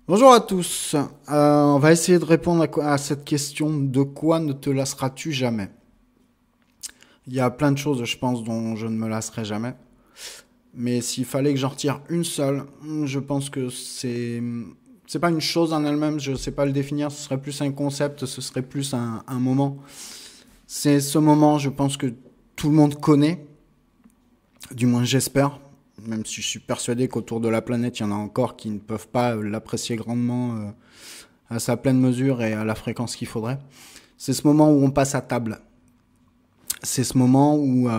Bonjour à tous. On va essayer de répondre à cette question. De quoi ne te lasseras-tu jamais? Il y a plein de choses, je pense, dont je ne me lasserai jamais. Mais s'il fallait que j'en retire une seule, je pense que c'est pas une chose en elle-même. Je sais pas le définir. Ce serait plus un concept. Ce serait plus un moment. C'est ce moment, je pense que tout le monde connaît. Du moins, j'espère. Même si je suis persuadé qu'autour de la planète, il y en a encore qui ne peuvent pas l'apprécier grandement à sa pleine mesure et à la fréquence qu'il faudrait. C'est ce moment où on passe à table. C'est ce moment où,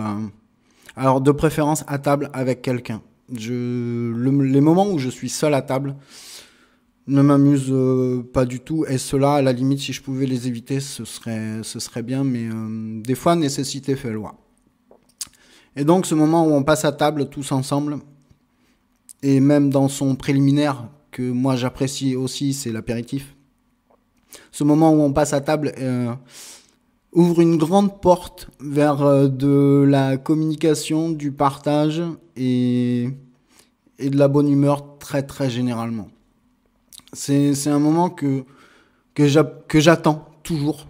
alors de préférence à table avec quelqu'un. Les moments où je suis seul à table ne m'amusent pas du tout. Et cela, à la limite, si je pouvais les éviter, ce serait bien. Mais des fois, nécessité fait loi. Et donc ce moment où on passe à table tous ensemble, et même dans son préliminaire, que moi j'apprécie aussi, c'est l'apéritif. Ce moment où on passe à table ouvre une grande porte vers de la communication, du partage et de la bonne humeur très très généralement. C'est un moment que j'attends toujours.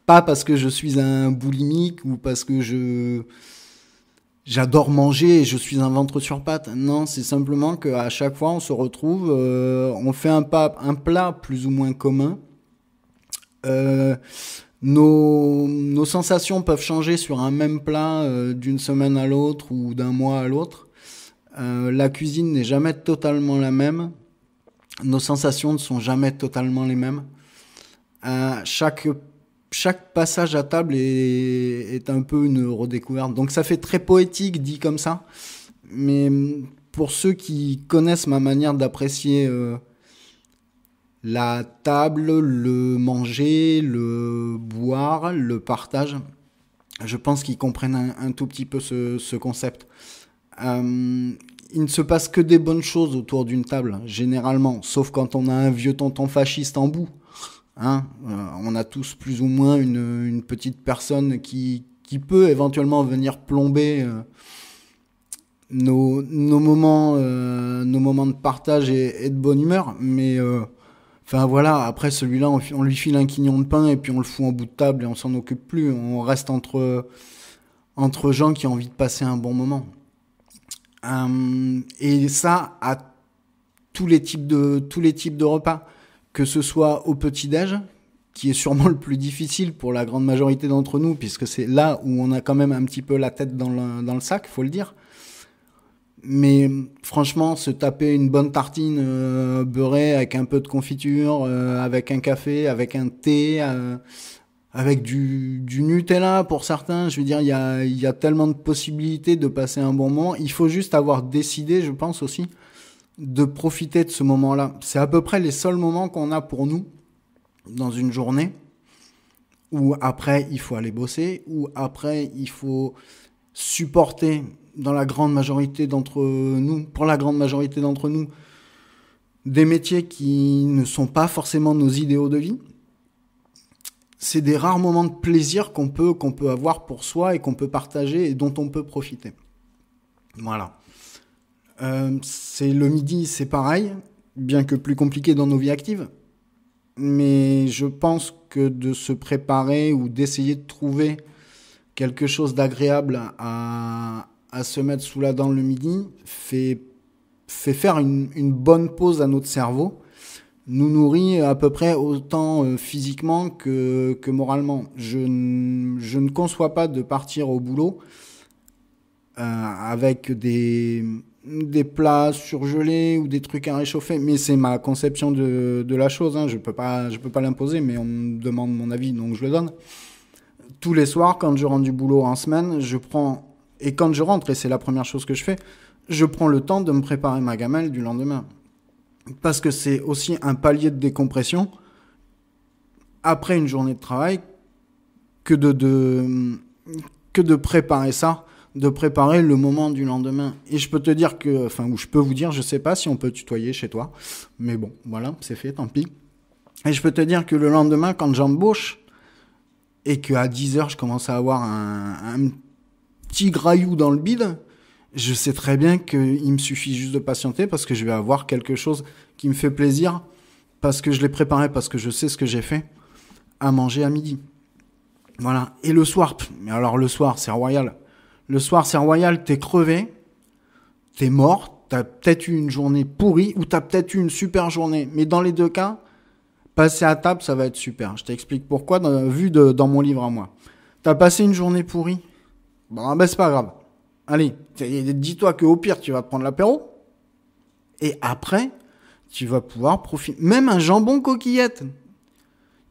Pas parce que je suis un boulimique ou parce que j'adore manger et je suis un ventre sur pattes. Non, c'est simplement qu'à chaque fois on se retrouve, on fait un plat plus ou moins commun. Euh, nos sensations peuvent changer sur un même plat d'une semaine à l'autre ou d'un mois à l'autre. La cuisine n'est jamais totalement la même. Nos sensations ne sont jamais totalement les mêmes. Euh, chaque, chaque passage à table est un peu une redécouverte. Donc ça fait très poétique dit comme ça. Mais pour ceux qui connaissent ma manière d'apprécier la table, le manger, le boire, le partage, je pense qu'ils comprennent un tout petit peu ce concept. Il ne se passe que des bonnes choses autour d'une table, généralement, sauf quand on a un vieux tonton fasciste en bout. Hein, on a tous plus ou moins une petite personne qui peut éventuellement venir plomber nos moments de partage et de bonne humeur. Mais enfin voilà, après celui-là, on lui file un quignon de pain et puis on le fout en bout de table et on s'en occupe plus. On reste entre gens qui ont envie de passer un bon moment. Et ça à tous les types de repas, que ce soit au petit-déj, qui est sûrement le plus difficile pour la grande majorité d'entre nous, puisque c'est là où on a quand même un petit peu la tête dans le sac, faut le dire. Mais franchement, se taper une bonne tartine beurrée avec un peu de confiture, avec un café, avec un thé, avec du Nutella pour certains, je veux dire, il y a tellement de possibilités de passer un bon moment. Il faut juste avoir décidé, je pense aussi, de profiter de ce moment-là. C'est à peu près les seuls moments qu'on a pour nous dans une journée où après il faut aller bosser, où après il faut supporter dans la grande majorité d'entre nous, pour la grande majorité d'entre nous, des métiers qui ne sont pas forcément nos idéaux de vie. C'est des rares moments de plaisir qu'on peut avoir pour soi et qu'on peut partager et dont on peut profiter. Voilà. C'est le midi, c'est pareil, bien que plus compliqué dans nos vies actives. Mais je pense que de se préparer ou d'essayer de trouver quelque chose d'agréable à se mettre sous la dent le midi fait faire une bonne pause à notre cerveau, nous nourrit à peu près autant physiquement que moralement. Je ne conçois pas de partir au boulot avec des plats surgelés ou des trucs à réchauffer, mais c'est ma conception de la chose, hein. Je peux pas l'imposer, mais on me demande mon avis, donc je le donne. Tous les soirs, quand je rentre du boulot en semaine, et quand je rentre, et c'est la première chose que je fais, je prends le temps de me préparer ma gamelle du lendemain. Parce que c'est aussi un palier de décompression après une journée de travail que de préparer ça, de préparer le moment du lendemain. Et je peux te dire ou je peux vous dire, je sais pas si on peut tutoyer chez toi, mais bon, voilà, c'est fait, tant pis. Et je peux te dire que le lendemain, quand j'embauche, et qu'à 10 heures, je commence à avoir un petit graillou dans le bide, je sais très bien qu'il me suffit juste de patienter parce que je vais avoir quelque chose qui me fait plaisir, parce que je l'ai préparé, parce que je sais ce que j'ai fait à manger à midi. Voilà. Et le soir, mais alors le soir, c'est royal. Le soir, c'est royal, t'es crevé, t'es mort, t'as peut-être eu une journée pourrie ou t'as peut-être eu une super journée. Mais dans les deux cas, passer à table, ça va être super. Je t'explique pourquoi, dans mon livre à moi. T'as passé une journée pourrie? Bon, ben c'est pas grave. Allez, dis-toi qu'au pire, tu vas te prendre l'apéro. Et après, tu vas pouvoir profiter. Même un jambon coquillette.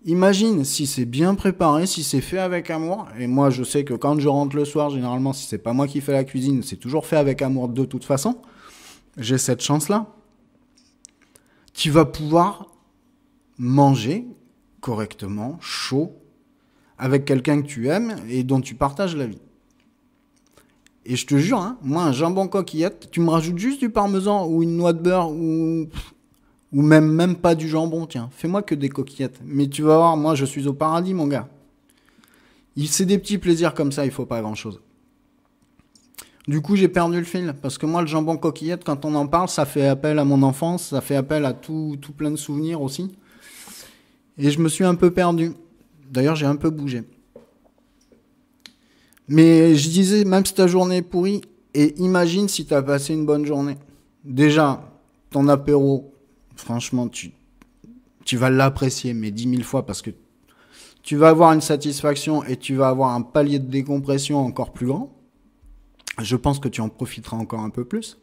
Imagine si c'est bien préparé, si c'est fait avec amour. Et moi, je sais que quand je rentre le soir, généralement, si c'est pas moi qui fais la cuisine, c'est toujours fait avec amour de toute façon. J'ai cette chance-là. Tu vas pouvoir manger correctement, chaud, avec quelqu'un que tu aimes et dont tu partages la vie. Et je te jure, hein, moi, un jambon coquillette, tu me rajoutes juste du parmesan ou une noix de beurre ou même pas du jambon, tiens. Fais-moi que des coquillettes. Mais tu vas voir, moi, je suis au paradis, mon gars. C'est des petits plaisirs comme ça, il faut pas grand-chose. Du coup, j'ai perdu le fil. Parce que moi, le jambon coquillette, quand on en parle, ça fait appel à mon enfance, ça fait appel à tout plein de souvenirs aussi. Et je me suis un peu perdu. D'ailleurs, j'ai un peu bougé. Mais je disais, même si ta journée est pourrie, et imagine si tu as passé une bonne journée. Déjà, ton apéro, franchement, tu vas l'apprécier, mais 10 000 fois, parce que tu vas avoir une satisfaction et tu vas avoir un palier de décompression encore plus grand. Je pense que tu en profiteras encore un peu plus.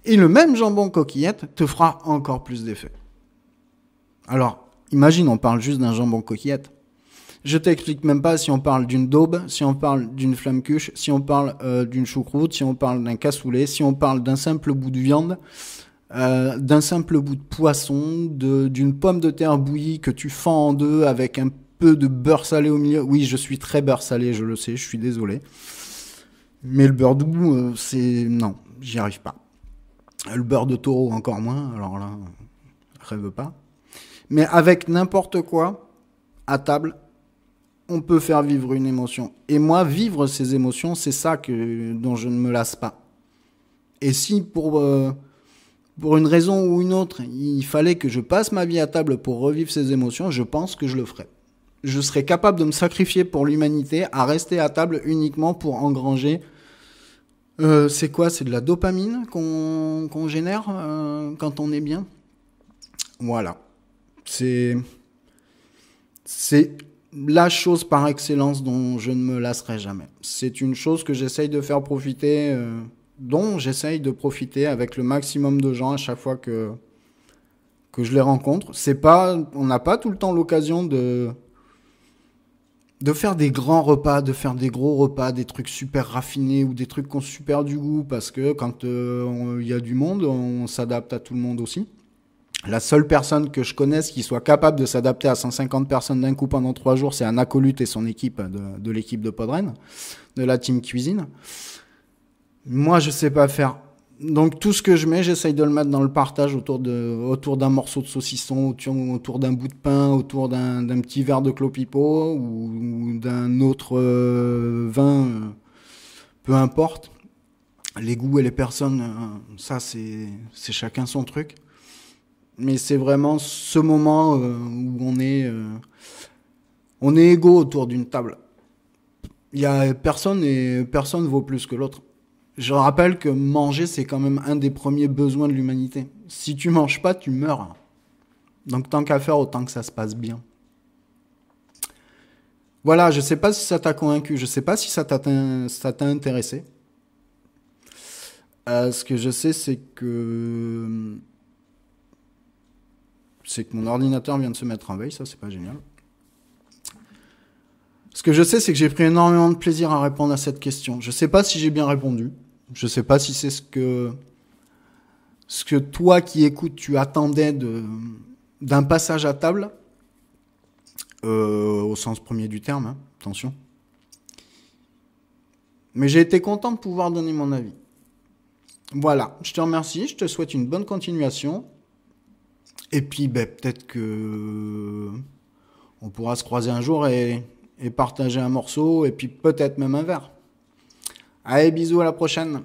Et le même jambon coquillette te fera encore plus d'effet. Alors, imagine, on parle juste d'un jambon coquillette. Je t'explique même pas si on parle d'une daube, si on parle d'une flamme-cuche, si on parle d'une choucroute, si on parle d'un cassoulet, si on parle d'un simple bout de viande, d'un simple bout de poisson, d'une pomme de terre bouillie que tu fends en deux avec un peu de beurre salé au milieu. Oui, je suis très beurre salé, je le sais, je suis désolé. Mais le beurre doux, c'est... Non, j'y arrive pas. Le beurre de taureau encore moins, alors là, rêve pas. Mais avec n'importe quoi, à table, on peut faire vivre une émotion. Et moi, vivre ces émotions, c'est ça dont je ne me lasse pas. Et si pour une raison ou une autre, il fallait que je passe ma vie à table pour revivre ces émotions, je pense que je le ferais. Je serais capable de me sacrifier pour l'humanité à rester à table uniquement pour engranger. C'est quoi? C'est de la dopamine qu'on génère quand on est bien. Voilà. C'est la chose par excellence dont je ne me lasserai jamais. C'est une chose que j'essaye de faire profiter, dont j'essaye de profiter avec le maximum de gens à chaque fois que je les rencontre. On n'a pas tout le temps l'occasion de faire des grands repas, de faire des gros repas, des trucs super raffinés ou des trucs qui ont super du goût, parce que quand il y a du monde, on s'adapte à tout le monde aussi. La seule personne que je connaisse qui soit capable de s'adapter à 150 personnes d'un coup pendant 3 jours, c'est un acolyte et son équipe de l'équipe de Podren, de la team cuisine. Moi, je sais pas faire. Donc tout ce que je mets, j'essaye de le mettre dans le partage autour d'un morceau de saucisson, autour d'un bout de pain, autour d'un petit verre de clos-pipeau ou d'un autre vin, peu importe. Les goûts et les personnes, ça c'est chacun son truc. Mais c'est vraiment ce moment où on est égaux autour d'une table. Il y a personne vaut plus que l'autre. Je rappelle que manger, c'est quand même un des premiers besoins de l'humanité. Si tu manges pas, tu meurs. Donc tant qu'à faire, autant que ça se passe bien. Voilà, je sais pas si ça t'a convaincu, je sais pas si ça t'a intéressé. Ce que je sais, c'est que mon ordinateur vient de se mettre en veille, ça c'est pas génial. Ce que je sais, c'est que j'ai pris énormément de plaisir à répondre à cette question. Je sais pas si j'ai bien répondu. Je sais pas si c'est ce que toi qui écoutes, tu attendais d'un passage à table, au sens premier du terme, hein, attention. Mais j'ai été content de pouvoir donner mon avis. Voilà, je te remercie, je te souhaite une bonne continuation. Et puis, peut-être que on pourra se croiser un jour et partager un morceau, et puis peut-être même un verre. Allez, bisous, à la prochaine.